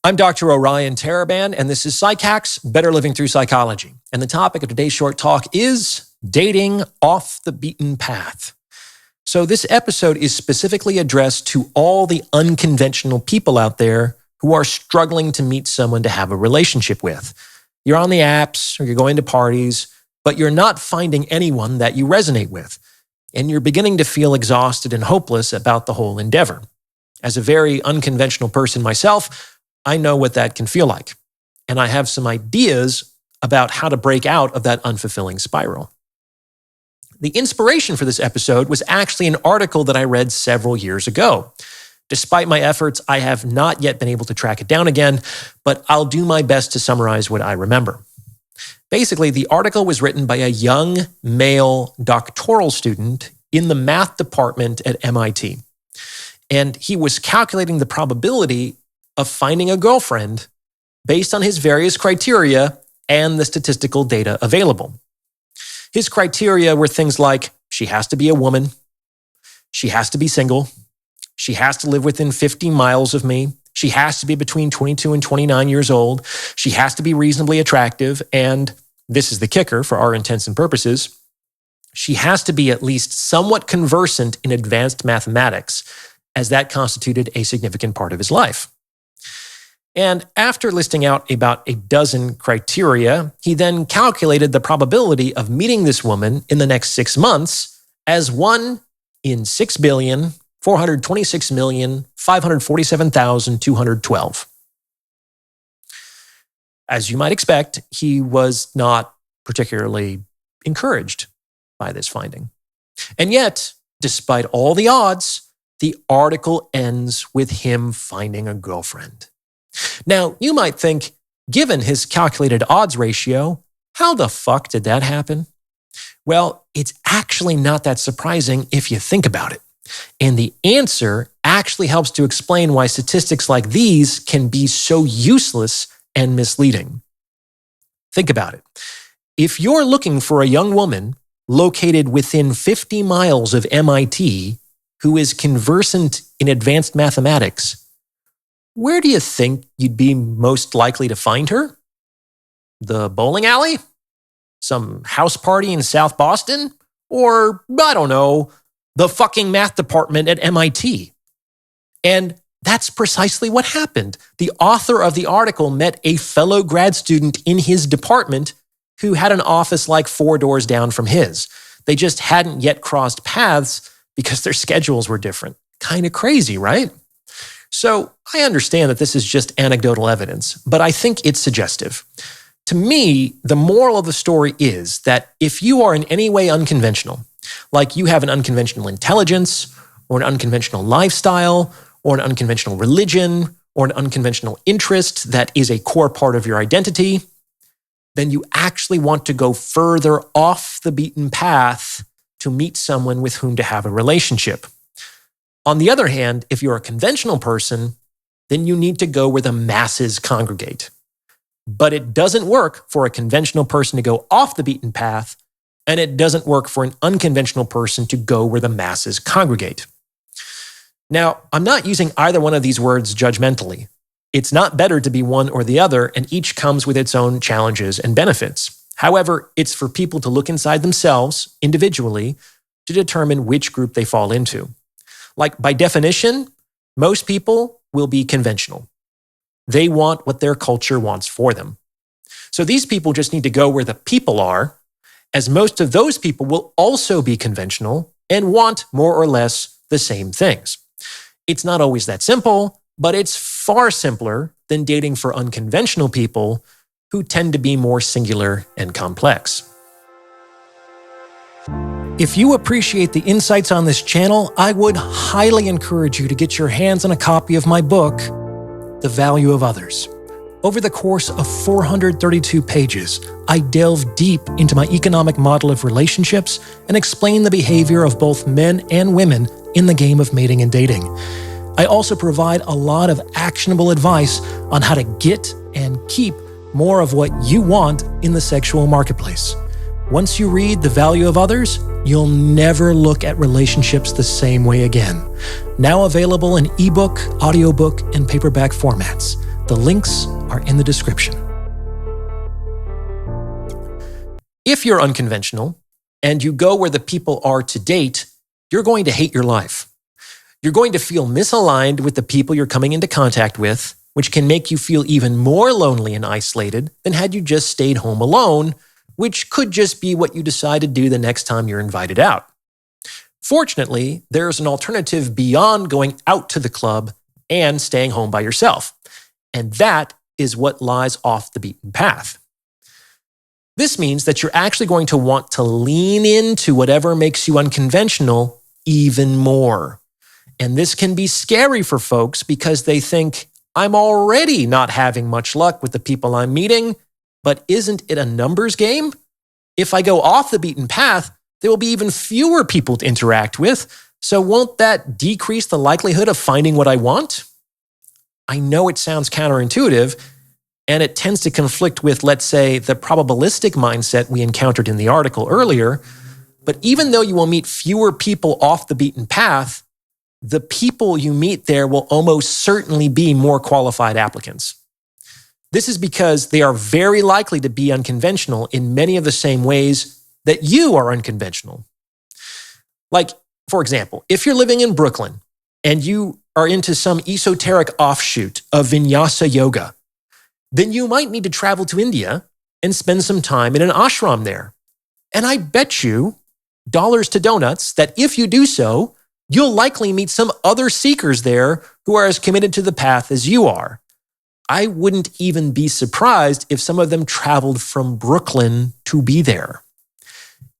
I'm Dr. Orion Taraban, and this is PsycHack's Better Living Through Psychology. And the topic of today's short talk is dating off the beaten path. So this episode is specifically addressed to all the unconventional people out there who are struggling to meet someone to have a relationship with. You're on the apps or you're going to parties, but you're not finding anyone that you resonate with. And you're beginning to feel exhausted and hopeless about the whole endeavor. As a very unconventional person myself, I know what that can feel like. And I have some ideas about how to break out of that unfulfilling spiral. The inspiration for this episode was actually an article that I read several years ago. Despite my efforts, I have not yet been able to track it down again, but I'll do my best to summarize what I remember. Basically, the article was written by a young male doctoral student in the math department at MIT. And he was calculating the probability of finding a girlfriend based on his various criteria and the statistical data available. His criteria were things like, she has to be a woman, she has to be single, she has to live within 50 miles of me, she has to be between 22 and 29 years old, she has to be reasonably attractive, and this is the kicker for our intents and purposes, she has to be at least somewhat conversant in advanced mathematics, as that constituted a significant part of his life. And after listing out about a dozen criteria, he then calculated the probability of meeting this woman in the next 6 months as 1 in 6,426,547,212. As you might expect, he was not particularly encouraged by this finding. And yet, despite all the odds, the article ends with him finding a girlfriend. Now, you might think, given his calculated odds ratio, how the fuck did that happen? Well, it's actually not that surprising if you think about it. And the answer actually helps to explain why statistics like these can be so useless and misleading. Think about it. If you're looking for a young woman located within 50 miles of MIT who is conversant in advanced mathematics, where do you think you'd be most likely to find her? The bowling alley? Some house party in South Boston? Or, I don't know, the fucking math department at MIT? And that's precisely what happened. The author of the article met a fellow grad student in his department who had an office like 4 doors down from his. They just hadn't yet crossed paths because their schedules were different. Kind of crazy, right? So I understand that this is just anecdotal evidence, but I think it's suggestive. To me, the moral of the story is that if you are in any way unconventional, like you have an unconventional intelligence, or an unconventional lifestyle, or an unconventional religion, or an unconventional interest that is a core part of your identity, then you actually want to go further off the beaten path to meet someone with whom to have a relationship. On the other hand, if you're a conventional person, then you need to go where the masses congregate. But it doesn't work for a conventional person to go off the beaten path, and it doesn't work for an unconventional person to go where the masses congregate. Now, I'm not using either one of these words judgmentally. It's not better to be one or the other, and each comes with its own challenges and benefits. However, it's for people to look inside themselves individually to determine which group they fall into. Like, by definition, most people will be conventional. They want what their culture wants for them. So these people just need to go where the people are, as most of those people will also be conventional and want more or less the same things. It's not always that simple, but it's far simpler than dating for unconventional people who tend to be more singular and complex. If you appreciate the insights on this channel, I would highly encourage you to get your hands on a copy of my book, The Value of Others. Over the course of 432 pages, I delve deep into my economic model of relationships and explain the behavior of both men and women in the game of mating and dating. I also provide a lot of actionable advice on how to get and keep more of what you want in the sexual marketplace. Once you read The Value of Others, you'll never look at relationships the same way again. Now available in ebook, audiobook, and paperback formats. The links are in the description. If you're unconventional and you go where the people are to date, you're going to hate your life. You're going to feel misaligned with the people you're coming into contact with, which can make you feel even more lonely and isolated than had you just stayed home alone, which could just be what you decide to do the next time you're invited out. Fortunately, there's an alternative beyond going out to the club and staying home by yourself. And that is what lies off the beaten path. This means that you're actually going to want to lean into whatever makes you unconventional even more. And this can be scary for folks because they think, I'm already not having much luck with the people I'm meeting, but isn't it a numbers game? If I go off the beaten path, there will be even fewer people to interact with, so won't that decrease the likelihood of finding what I want? I know it sounds counterintuitive, and it tends to conflict with, let's say, the probabilistic mindset we encountered in the article earlier, but even though you will meet fewer people off the beaten path, the people you meet there will almost certainly be more qualified applicants. This is because they are very likely to be unconventional in many of the same ways that you are unconventional. Like, for example, if you're living in Brooklyn and you are into some esoteric offshoot of vinyasa yoga, then you might need to travel to India and spend some time in an ashram there. And I bet you, dollars to donuts, that if you do so, you'll likely meet some other seekers there who are as committed to the path as you are. I wouldn't even be surprised if some of them traveled from Brooklyn to be there.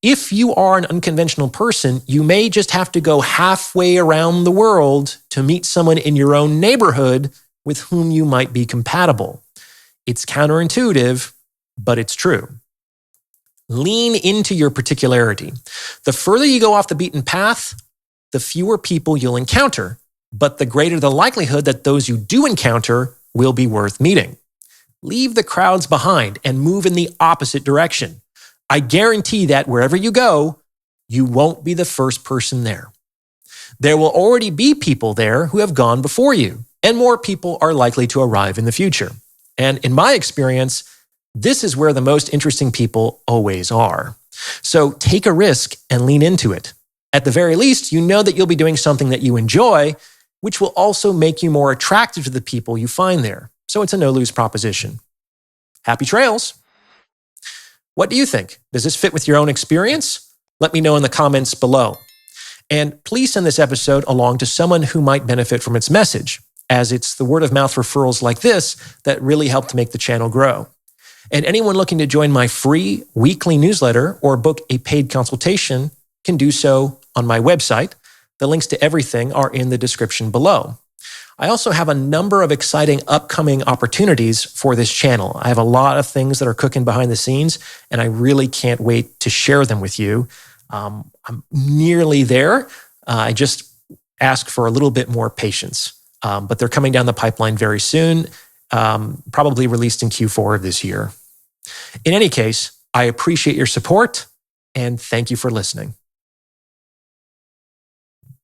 If you are an unconventional person, you may just have to go halfway around the world to meet someone in your own neighborhood with whom you might be compatible. It's counterintuitive, but it's true. Lean into your particularity. The further you go off the beaten path, the fewer people you'll encounter, but the greater the likelihood that those you do encounter will be worth meeting. Leave the crowds behind and move in the opposite direction. I guarantee that wherever you go, you won't be the first person there. There will already be people there who have gone before you, and more people are likely to arrive in the future. And in my experience, this is where the most interesting people always are. So take a risk and lean into it. At the very least, you know that you'll be doing something that you enjoy, which will also make you more attractive to the people you find there. So it's a no-lose proposition. Happy trails. What do you think? Does this fit with your own experience? Let me know in the comments below. And please send this episode along to someone who might benefit from its message, as it's the word-of-mouth referrals like this that really help to make the channel grow. And anyone looking to join my free weekly newsletter or book a paid consultation can do so on my website. The links to everything are in the description below. I also have a number of exciting upcoming opportunities for this channel. I have a lot of things that are cooking behind the scenes, and I really can't wait to share them with you. I'm nearly there. I just ask for a little bit more patience, but they're coming down the pipeline very soon, probably released in Q4 of this year. In any case, I appreciate your support, and thank you for listening.